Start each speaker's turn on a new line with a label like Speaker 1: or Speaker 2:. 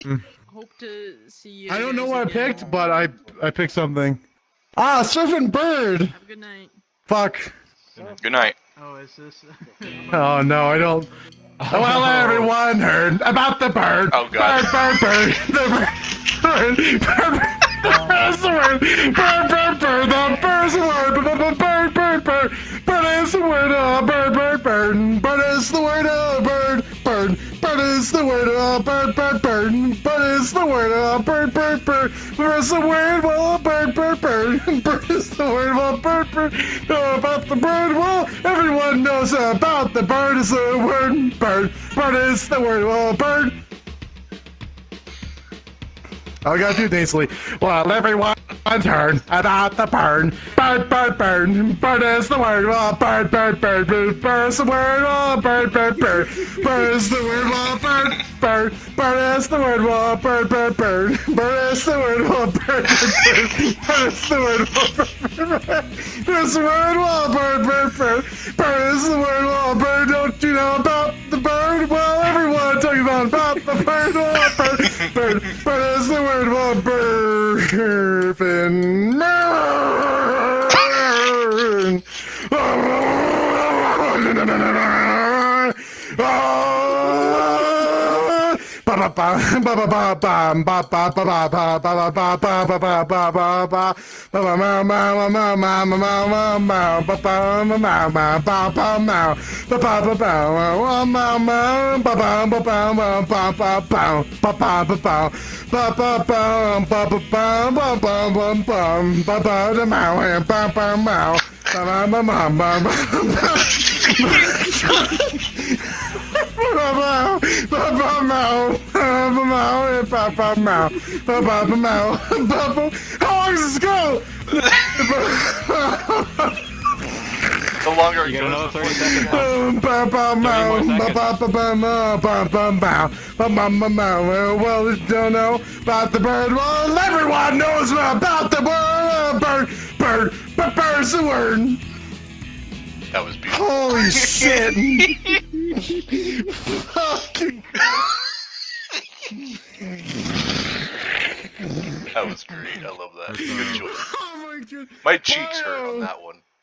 Speaker 1: Hope to see you.
Speaker 2: I don't know
Speaker 1: guys
Speaker 2: what I
Speaker 1: again.
Speaker 2: picked, but I picked something. Ah, surfing bird.
Speaker 1: Have a good night.
Speaker 2: Fuck.
Speaker 3: Good night.
Speaker 1: Oh, is this?
Speaker 2: Oh no, I don't. Well, everyone heard about the bird.
Speaker 3: Oh, God.
Speaker 2: Bird. The bird. The bird's the word. Bird. The bird's the word. Bird. Bird is the word. Bird. Bird is the word. Bird. Bird is the word. Bird. Bird is the word. Bird. Bird is the word. Well, bird. Bird is the word. Well, bird. About the bird. Well, everyone knows about the bird is the word. Bird is the word. Well, bird. All I gotta do, Daisley. Well, everyone heard about the bird. Bird is the word. Well, bird is the word. Well, bird is the word. Well, bird is the word. Well, bird is the word. Well, bird is the word. Bird is the word. Well, bird is the word. Well, bird, don't you know about the bird? Well, everyone talking about the bird. Well, bird is the word. Well, burping burn. How long does this go?
Speaker 3: The longer
Speaker 4: You
Speaker 3: it
Speaker 4: got another
Speaker 3: goes,
Speaker 4: 30 seconds left.
Speaker 2: Well, you don't know about the bird. Well, everyone knows about the bird. Bird's the word.
Speaker 3: that was beautiful.
Speaker 2: Holy shit. Fucking.
Speaker 3: That was great. I love that. Good choice.
Speaker 2: Oh my god.
Speaker 3: My cheeks hurt on that one.